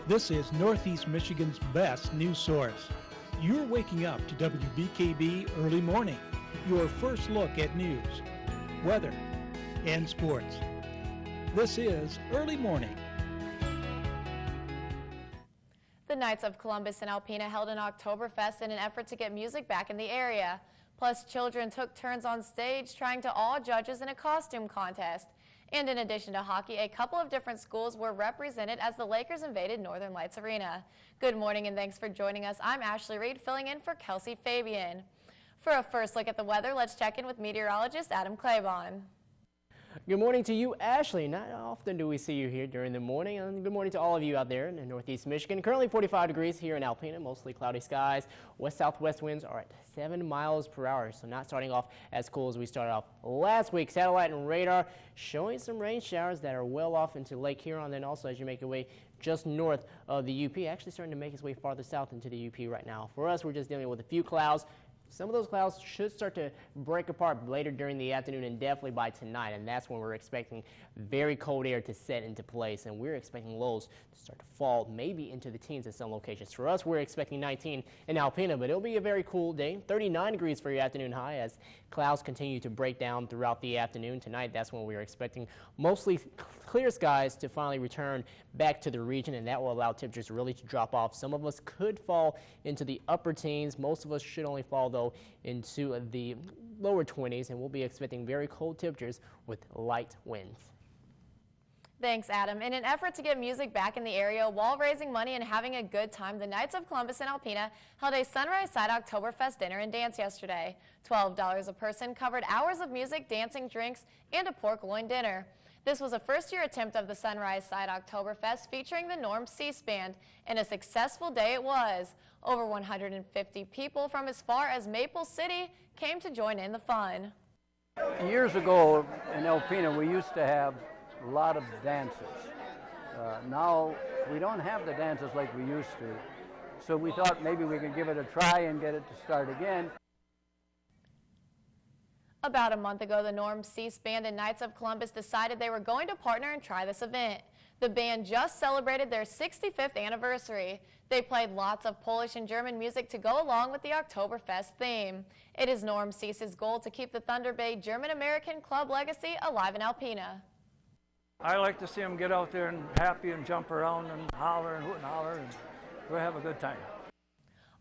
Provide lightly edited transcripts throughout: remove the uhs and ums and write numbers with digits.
This is Northeast Michigan's best news source. You're waking up to WBKB Early Morning, your first look at news, weather, and sports. This is Early Morning. The Knights of Columbus and Alpena held an Oktoberfest in an effort to get music back in the area. Plus, children took turns on stage trying to awe judges in a costume contest. And in addition to hockey, a couple of different schools were represented as the Lakers invaded Northern Lights Arena. Good morning and thanks for joining us. I'm Ashley Reed, filling in for Kelsey Fabian. For a first look at the weather, let's check in with meteorologist Adam Claiborne. Good morning to you, Ashley. Not often do we see you here during the morning, and good morning to all of you out there in Northeast Michigan. Currently 45 degrees here in Alpena, mostly cloudy skies. West-southwest winds are at 7 miles per hour, so not starting off as cool as we started off last week. Satellite and radar showing some rain showers that are well off into Lake Huron, then also as you make your way just north of the UP, actually starting to make its way farther south into the UP right now. For us, we're just dealing with a few clouds. Some of those clouds should start to break apart later during the afternoon and definitely by tonight, and that's when we're expecting very cold air to set into place, and we're expecting lows to start to fall maybe into the teens at some locations. For us, we're expecting 19 in Alpena, but it'll be a very cool day. 39 degrees for your afternoon high as clouds continue to break down throughout the afternoon. Tonight, that's when we're expecting mostly clear skies to finally return back to the region, and that will allow temperatures really to drop off. Some of us could fall into the upper teens. Most of us should only fall, though, into the lower 20s, and we'll be expecting very cold temperatures with light winds. Thanks, Adam. In an effort to get music back in the area while raising money and having a good time, the Knights of Columbus and Alpena held a Sunrise Side Oktoberfest dinner and dance yesterday. $12 a person covered hours of music, dancing, drinks, and a pork loin dinner. This was a first-year attempt of the Sunrise Side Oktoberfest featuring the Norm Cease Band, and a successful day it was. Over 150 people from as far as Maple City came to join in the fun. Years ago in Alpena, we used to have a lot of dances. Now we don't have the dances like we used to, so we thought maybe we could give it a try and get it to start again. About a month ago, the Norm Cease Band and Knights of Columbus decided they were going to partner and try this event. The band just celebrated their 65th anniversary. They played lots of Polish and German music to go along with the Oktoberfest theme. It is Norm Cease's goal to keep the Thunder Bay German-American club legacy alive in Alpena. I like to see them get out there and happy and jump around and holler and hoot and holler, and we'll have a good time.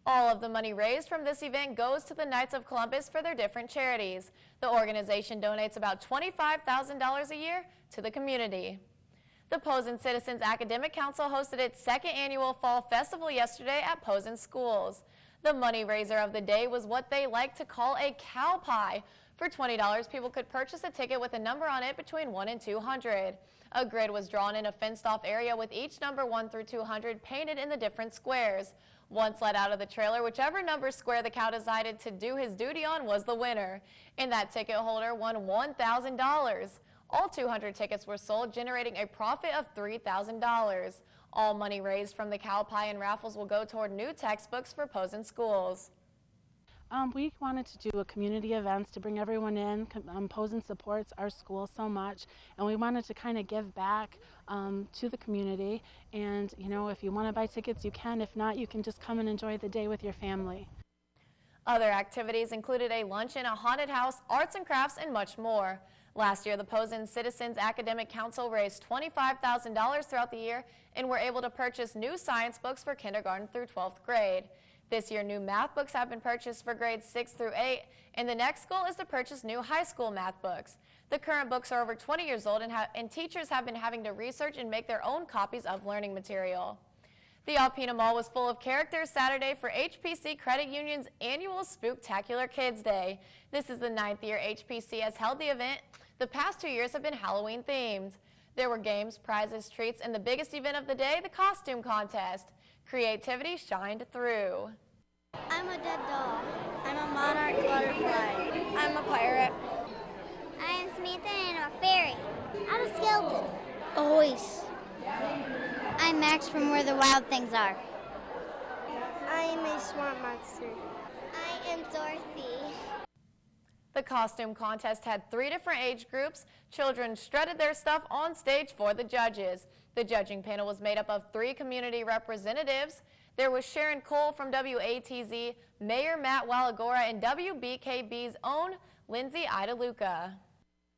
All of the money raised from this event goes to the Knights of Columbus for their different charities. The organization donates about $25,000 a year to the community. The Posen Citizens Academic Council hosted its second annual Fall Festival yesterday at Posen schools. The money raiser of the day was what they like to call a cow pie. For $20, people could purchase a ticket with a number on it between 1 and 200. A grid was drawn in a fenced-off area with each number 1 through 200 painted in the different squares. Once let out of the trailer, whichever number square the cow decided to do his duty on was the winner. And that ticket holder won $1,000. All 200 tickets were sold, generating a profit of $3,000. All money raised from the cow pie and raffles will go toward new textbooks for Posen schools. We wanted to do a community events to bring everyone in. Posen supports our school so much, and we wanted to kind of give back to the community. And, you know, if you want to buy tickets, you can. If not, you can just come and enjoy the day with your family. Other activities included a luncheon, a haunted house, arts and crafts, and much more. Last year, the Posen Citizens Academic Council raised $25,000 throughout the year and were able to purchase new science books for kindergarten through 12th grade. This year, new math books have been purchased for grades 6 through 8, and the next goal is to purchase new high school math books. The current books are over 20 years old, and teachers have been having to research and make their own copies of learning material. The Alpena Mall was full of characters Saturday for HPC Credit Union's annual Spooktacular Kids Day. This is the 9th year HPC has held the event. The past 2 years have been Halloween themed. There were games, prizes, treats, and the biggest event of the day, the costume contest. Creativity shined through. I'm a dead dog. I'm a monarch butterfly. I'm a pirate. I am Samantha and I'm a fairy. I'm a skeleton. A hoist. I'm Max from Where the Wild Things Are. I am a swamp monster. I am Dorothy. The costume contest had 3 different age groups. Children strutted their stuff on stage for the judges. The judging panel was made up of 3 community representatives. There was Sharon Cole from WATZ, Mayor Matt Walagora, and WBKB's own Lindsay Idaluca.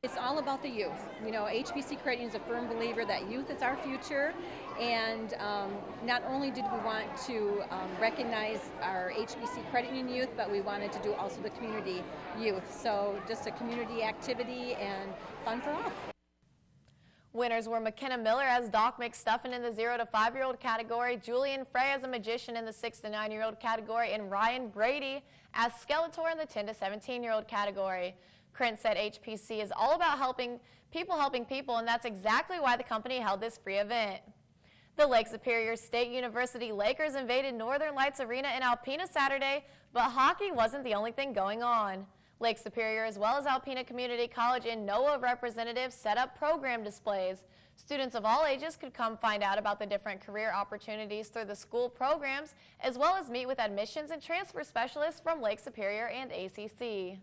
It's all about the youth. You know, HBC Credit Union is a firm believer that youth is our future, and not only did we want to recognize our HBC Credit Union youth, but we wanted to do also the community youth. So just a community activity and fun for all. Winners were McKenna Miller as Doc McStuffin in the 0 to 5-year-old category, Julian Frey as a magician in the 6 to 9-year-old category, and Ryan Brady as Skeletor in the 10 to 17-year-old category. Krent said HPC is all about helping people, and that's exactly why the company held this free event. The Lake Superior State University Lakers invaded Northern Lights Arena in Alpena Saturday, but hockey wasn't the only thing going on. Lake Superior, as well as Alpena Community College and NOAA representatives, set up program displays. Students of all ages could come find out about the different career opportunities through the school programs, as well as meet with admissions and transfer specialists from Lake Superior and ACC.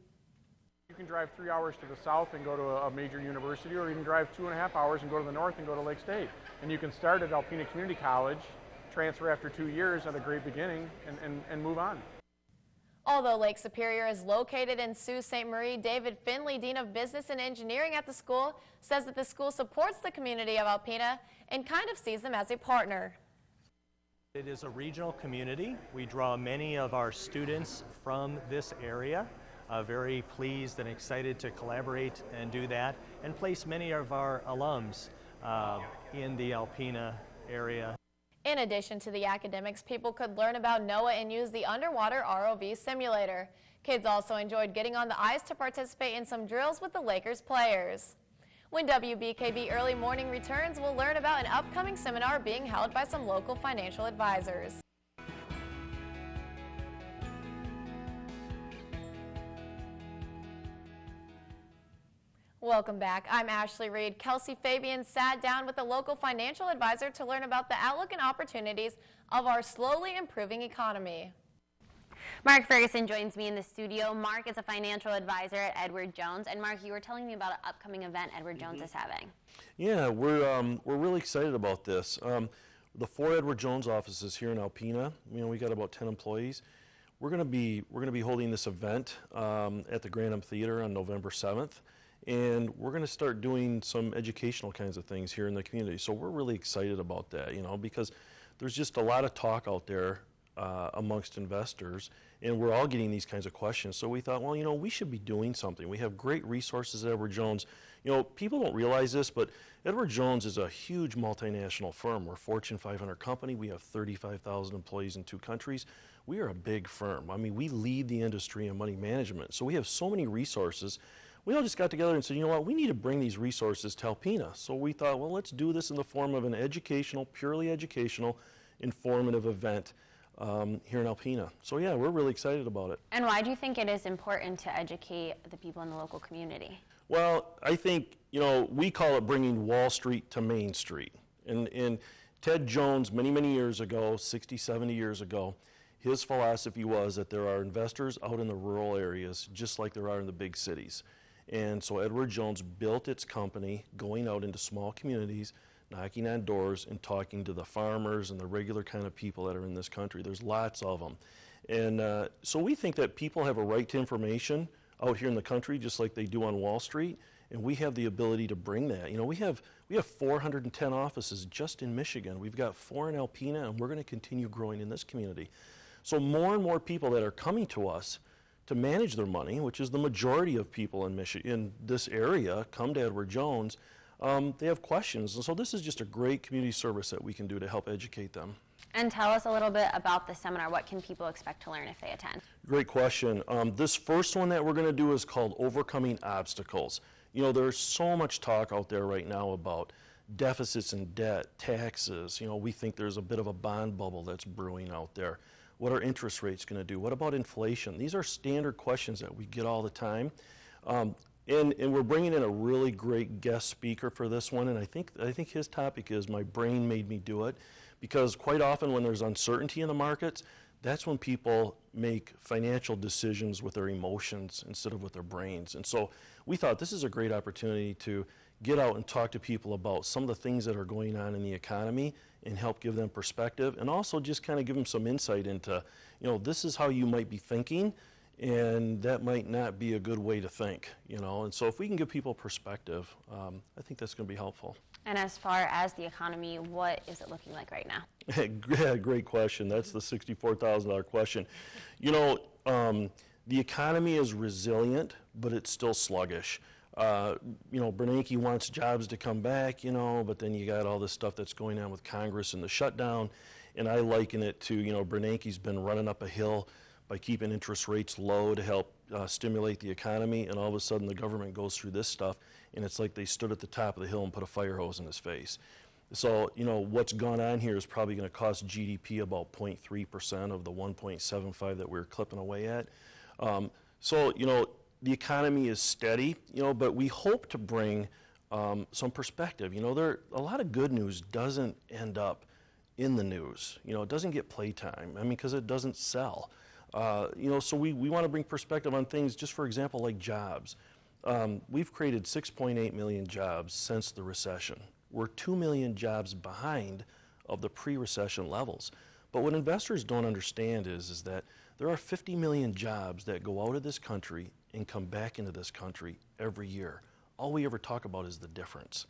You can drive 3 hours to the south and go to a major university, or you can drive 2.5 hours and go to the north and go to Lake State. And you can start at Alpena Community College, transfer after 2 years at a great beginning, and move on. Although Lake Superior is located in Sault Ste. Marie, David Finley, Dean of Business and Engineering at the school, says that the school supports the community of Alpena and kind of sees them as a partner. It is a regional community. We draw many of our students from this area. Very pleased and excited to collaborate and do that, and place many of our alums in the Alpena area. In addition to the academics, people could learn about NOAA and use the underwater ROV simulator. Kids also enjoyed getting on the ice to participate in some drills with the Lakers players. When WBKB Early Morning returns, we'll learn about an upcoming seminar being held by some local financial advisors. Welcome back. I'm Ashley Reed. Kelsey Fabian sat down with a local financial advisor to learn about the outlook and opportunities of our slowly improving economy. Mark Ferguson joins me in the studio. Mark is a financial advisor at Edward Jones. And Mark, you were telling me about an upcoming event Edward Jones is having. Yeah, we're really excited about this. The 4 Edward Jones offices here in Alpena, we got about 10 employees. We're going to be holding this event at the Grand Theater on November 7th. And we're going to start doing some educational kinds of things here in the community. So we're really excited about that, because there's just a lot of talk out there amongst investors, and we're all getting these kinds of questions. So we thought, well, we should be doing something. We have great resources at Edward Jones. People don't realize this, but Edward Jones is a huge multinational firm. We're a Fortune 500 company. We have 35,000 employees in 2 countries. We are a big firm. We lead the industry in money management. So we have so many resources. We all just got together and said, you know what, we need to bring these resources to Alpena. So we thought, well, let's do this in the form of an educational, purely educational, informative event here in Alpena. So yeah, we're really excited about it. And why do you think it is important to educate the people in the local community? Well, I think, we call it bringing Wall Street to Main Street. And Ted Jones, many years ago, 60, 70 years ago, his philosophy was that there are investors out in the rural areas just like there are in the big cities. And so Edward Jones built its company going out into small communities, knocking on doors and talking to the farmers and the regular kind of people that are in this country. There's lots of them. And so we think that people have a right to information out here in the country just like they do on Wall Street, and we have the ability to bring that. We have 410 offices just in Michigan. We've got 4 in Alpena, and we're going to continue growing in this community. So more and more people that are coming to us to manage their money, which is the majority of people in this area come to Edward Jones, they have questions. And so this is just a great community service that we can do to help educate them. And tell us a little bit about the seminar. What can people expect to learn if they attend? Great question. This first one that we're going to do is called Overcoming Obstacles. There's so much talk out there right now about deficits and debt, taxes. We think there's a bit of a bond bubble that's brewing out there. What are interest rates going to do? What about inflation? These are standard questions that we get all the time. And we're bringing in a really great guest speaker for this one, and I think his topic is My Brain Made Me Do It, because quite often when there's uncertainty in the markets, that's when people make financial decisions with their emotions instead of with their brains. And so we thought this is a great opportunity to get out and talk to people about some of the things that are going on in the economy and help give them perspective, and also just kind of give them some insight into, you know, this is how you might be thinking, and that might not be a good way to think, you know. And so if we can give people perspective, I think that's going to be helpful. And as far as the economy, what is it looking like right now? Great question. That's the $64,000 question. You know, the economy is resilient, but it's still sluggish. You know, Bernanke wants jobs to come back, you know, but then you got all this stuff that's going on with Congress and the shutdown. And I liken it to, you know, Bernanke's been running up a hill by keeping interest rates low to help stimulate the economy, and all of a sudden the government goes through this stuff, and it's like they stood at the top of the hill and put a fire hose in his face. So, you know, what's gone on here is probably going to cost GDP about 0.3% of the 1.75 that we're clipping away at. So, you know, the economy is steady, you know, but we hope to bring some perspective. You know, a lot of good news doesn't end up in the news. You know, it doesn't get playtime, I mean, because it doesn't sell. You know, so we want to bring perspective on things, just for example, like jobs. We've created 6.8 million jobs since the recession. We're 2 million jobs behind of the pre-recession levels. But what investors don't understand is that there are 50 million jobs that go out of this country and come back into this country every year. All we ever talk about is the difference.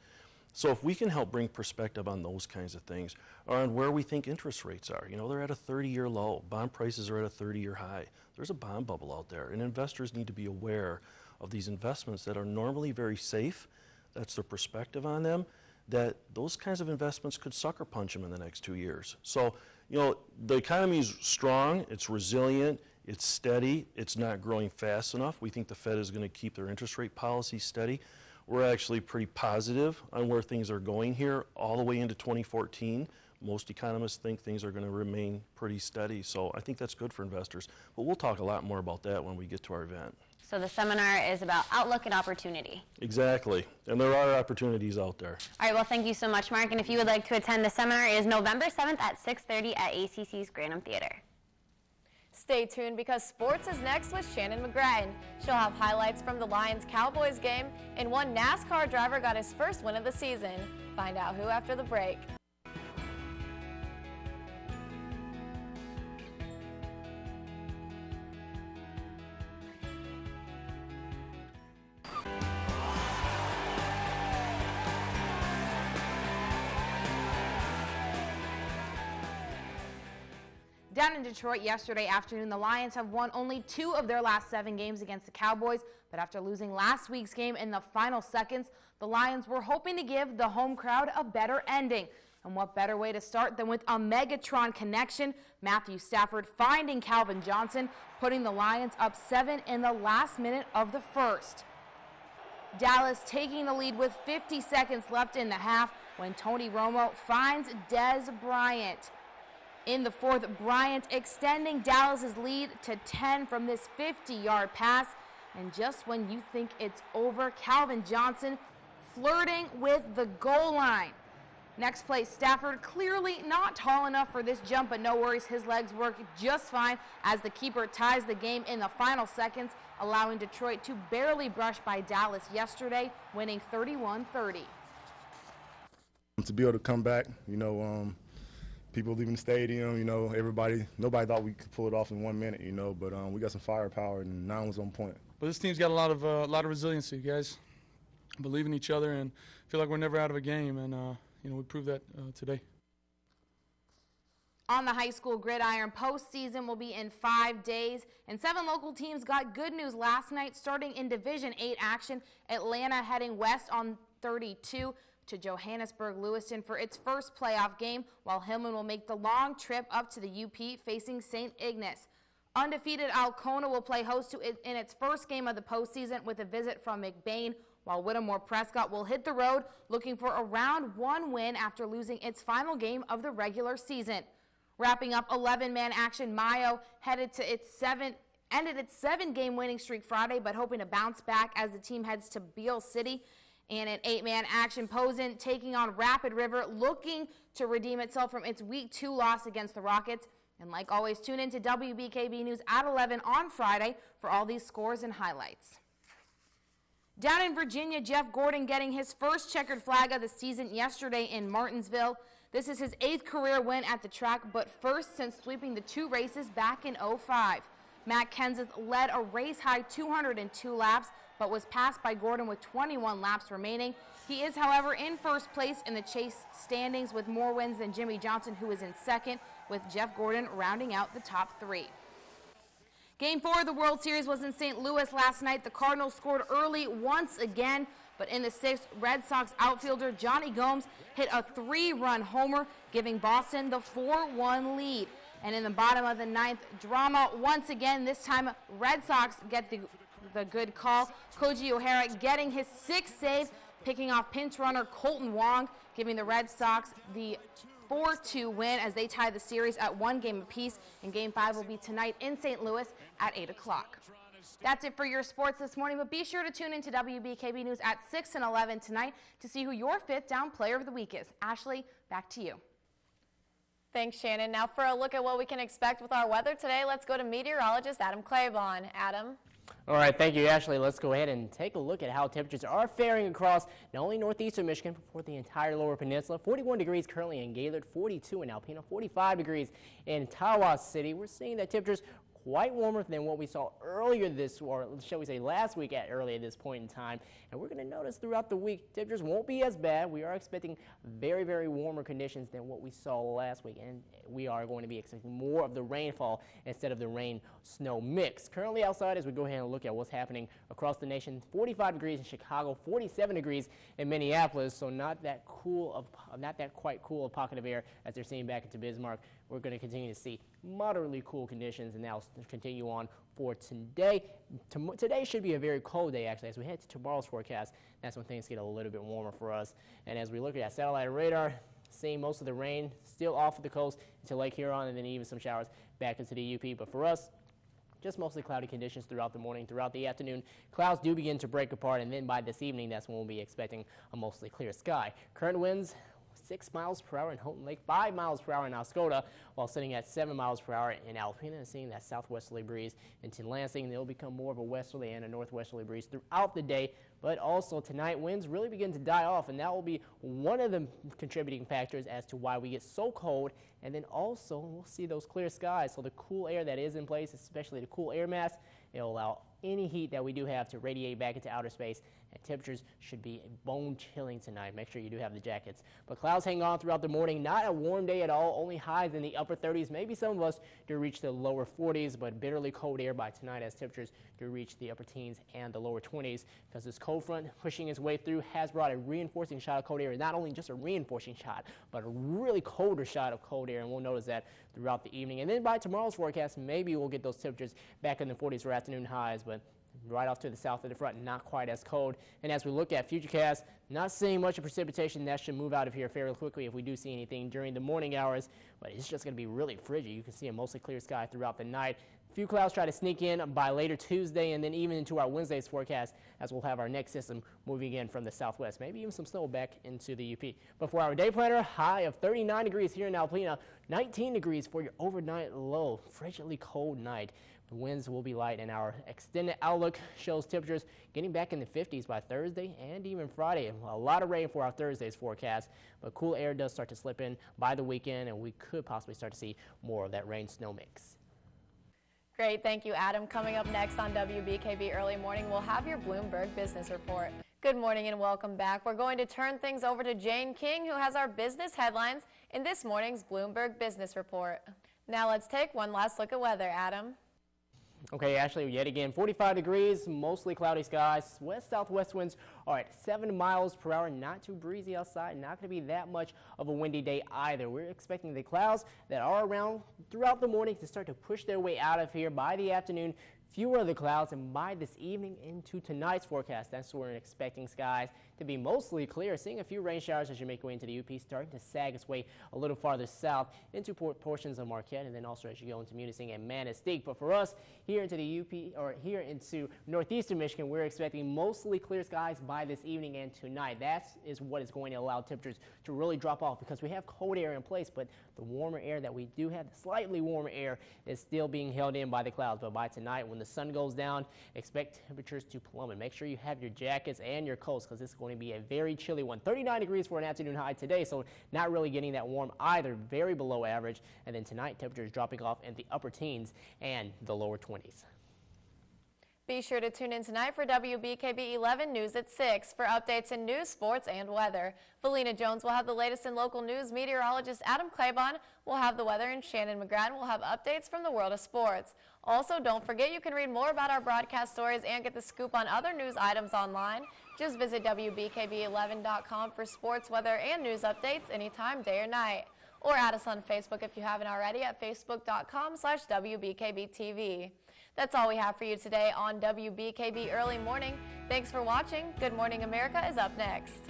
So if we can help bring perspective on those kinds of things, or on where we think interest rates are, you know, they're at a 30-year low. Bond prices are at a 30-year high. There's a bond bubble out there, and investors need to be aware of these investments that are normally very safe. That's their perspective on them, that those kinds of investments could sucker punch them in the next 2 years. So, you know, the economy is strong, it's resilient, it's steady, it's not growing fast enough. We think the Fed is going to keep their interest rate policy steady. We're actually pretty positive on where things are going here all the way into 2014. Most economists think things are going to remain pretty steady, so I think that's good for investors. But we'll talk a lot more about that when we get to our event. So the seminar is about outlook and opportunity. Exactly, and there are opportunities out there. All right, well, thank you so much, Mark. And if you would like to attend, the seminar is November 7th at 6:30 at ACC's Grantham Theater. Stay tuned because sports is next with Shannon McGrattan. She'll have highlights from the Lions-Cowboys game, and one NASCAR driver got his first win of the season. Find out who after the break. Down in Detroit yesterday afternoon, the Lions have won only 2 of their last 7 games against the Cowboys, but after losing last week's game in the final seconds, the Lions were hoping to give the home crowd a better ending. And what better way to start than with a Megatron connection? Matthew Stafford finding Calvin Johnson, putting the Lions up 7 in the last minute of the first. Dallas taking the lead with 50 seconds left in the half when Tony Romo finds Dez Bryant. In the fourth, Bryant extending Dallas's lead to 10 from this 50-yard pass. And just when you think it's over, Calvin Johnson flirting with the goal line. Next play, Stafford clearly not tall enough for this jump, but no worries, his legs work just fine as the keeper ties the game in the final seconds, allowing Detroit to barely brush by Dallas yesterday, winning 31-30. To be able to come back, you know, people leaving the stadium, you know, nobody thought we could pull it off in 1 minute, you know, but we got some firepower and 9 was on point. But this team's got a lot of resiliency, guys. Believe in each other and feel like we're never out of a game, and you know, we proved that today. On the high school gridiron, postseason will be in 5 days, and 7 local teams got good news last night, starting in Division 8 action. Atlanta heading west on 32 to Johannesburg-Lewiston for its first playoff game, while Hillman will make the long trip up to the UP facing St. Ignace. Undefeated Alcona will play host to it in its first game of the postseason with a visit from McBain, while Whittemore Prescott will hit the road looking for a round 1 win after losing its final game of the regular season. Wrapping up 11-man action, Mayo ended its 7-game winning streak Friday, but hoping to bounce back as the team heads to Beale City. And an 8-man action, Posen taking on Rapid River, looking to redeem itself from its Week 2 loss against the Rockets. And like always, tune in to WBKB News at 11 on Friday for all these scores and highlights. Down in Virginia, Jeff Gordon getting his first checkered flag of the season yesterday in Martinsville. This is his 8th career win at the track, but first since sweeping the 2 races back in '05. Matt Kenseth led a race-high 202 laps, but was passed by Gordon with 21 laps remaining. He is, however, in first place in the chase standings with more wins than Jimmy Johnson, who is in second, with Jeff Gordon rounding out the top 3. Game 4 of the World Series was in St. Louis last night. The Cardinals scored early once again, but in the 6th, Red Sox outfielder Johnny Gomes hit a 3-run homer, giving Boston the 4-1 lead. And in the bottom of the 9th, drama once again. This time, Red Sox get the good call. Koji O'Hara getting his 6th save, picking off pinch runner Colton Wong, giving the Red Sox the 4-2 win as they tie the series at 1 game apiece. And Game 5 will be tonight in St. Louis at 8 o'clock. That's it for your sports this morning, but be sure to tune into WBKB News at 6 and 11 tonight to see who your 5th down player of the week is. Ashley, back to you. Thanks, Shannon. Now for a look at what we can expect with our weather today, let's go to meteorologist Adam Claiborne. Adam? All right, thank you, Ashley. Let's go ahead and take a look at how temperatures are faring across not only northeastern Michigan, but for the entire lower peninsula. 41 degrees currently in Gaylord, 42 in Alpena, 45 degrees in Tawas City. We're seeing that temperatures quite warmer than what we saw earlier or shall we say last week at early at this point in time. And we're going to notice throughout the week, temperatures won't be as bad. We are expecting very, very warmer conditions than what we saw last week. And we are going to be expecting more of the rainfall instead of the rain-snow mix. Currently outside, as we go ahead and look at what's happening across the nation, 45 degrees in Chicago, 47 degrees in Minneapolis. So not that quite cool a pocket of air as they're seeing back into Bismarck. We're going to continue to see moderately cool conditions, and that'll continue on for today. Today should be a very cold day, actually. As we head to tomorrow's forecast, that's when things get a little bit warmer for us. And as we look at satellite radar, seeing most of the rain still off of the coast into Lake Huron, and then even some showers back into the UP. But for us, just mostly cloudy conditions throughout the morning, throughout the afternoon. Clouds do begin to break apart, and then by this evening, that's when we'll be expecting a mostly clear sky. Current winds 6 miles per hour in Houghton Lake, 5 miles per hour in Oscoda, while sitting at 7 miles per hour in Alpena, and seeing that southwesterly breeze into Lansing. They'll become more of a westerly and a northwesterly breeze throughout the day, but also tonight winds really begin to die off, and that will be one of the contributing factors as to why we get so cold. And then also we'll see those clear skies, so the cool air that is in place, especially the cool air mass, it'll allow any heat that we do have to radiate back into outer space, and temperatures should be bone chilling tonight. Make sure you do have the jackets. But clouds hang on throughout the morning. Not a warm day at all, only highs in the upper 30s. Maybe some of us do reach the lower 40s, but bitterly cold air by tonight as temperatures do reach the upper teens and the lower 20s, because this cold front pushing its way through has brought a reinforcing shot of cold air. Not only just a reinforcing shot, but a really colder shot of cold air, and we'll notice that throughout the evening. And then by tomorrow's forecast, maybe we'll get those temperatures back in the 40s for afternoon highs, but right off to the south of the front, not quite as cold. And as we look at Futurecast, not seeing much of precipitation. That should move out of here fairly quickly if we do see anything during the morning hours, but it's just going to be really frigid. You can see a mostly clear sky throughout the night. A few clouds try to sneak in by later Tuesday, and then even into our Wednesday's forecast, as we'll have our next system moving in from the southwest. Maybe even some snow back into the UP. But for our day planner, high of 39 degrees here in Alpena, 19 degrees for your overnight low. Frigidly cold night. The winds will be light, and our extended outlook shows temperatures getting back in the 50s by Thursday and even Friday. A lot of rain for our Thursday's forecast, but cool air does start to slip in by the weekend, and we could possibly start to see more of that rain-snow mix. Great, thank you, Adam. Coming up next on WBKB Early Morning, we'll have your Bloomberg Business Report. Good morning and welcome back. We're going to turn things over to Jane King, who has our business headlines in this morning's Bloomberg Business Report. Now let's take one last look at weather, Adam. Okay, Ashley, yet again, 45 degrees, mostly cloudy skies. West-southwest winds are at 7 miles per hour. Not too breezy outside. Not going to be that much of a windy day either. We're expecting the clouds that are around throughout the morning to start to push their way out of here by the afternoon. fewer of the clouds, and by this evening into tonight's forecast, that's where we're expecting skies to be mostly clear, seeing a few rain showers as you make your way into the UP, starting to sag its way a little farther south into portions of Marquette, and then also as you go into Munising and Manistee. But for us here into the UP, or here into northeastern Michigan, we're expecting mostly clear skies by this evening and tonight. That is what is going to allow temperatures to really drop off, because we have cold air in place, but the warmer air that we do have, the slightly warmer air, is still being held in by the clouds. But by tonight, when the sun goes down, expect temperatures to plummet. Make sure you have your jackets and your coats, because this is going to be a very chilly one. 39 degrees for an afternoon high today, so not really getting that warm either, very below average. And then tonight, temperatures dropping off in the upper teens and the lower 20s. Be sure to tune in tonight for WBKB 11 News at 6 for updates in news, sports, and weather. Felina Jones will have the latest in local news. Meteorologist Adam Claiborne will have the weather, and Shannon McGrath will have updates from the world of sports. Also, don't forget you can read more about our broadcast stories and get the scoop on other news items online. Just visit WBKB11.com for sports, weather, and news updates anytime, day or night. Or add us on Facebook if you haven't already at facebook.com/WBKBTV. That's all we have for you today on WBKB Early Morning. Thanks for watching. Good Morning America is up next.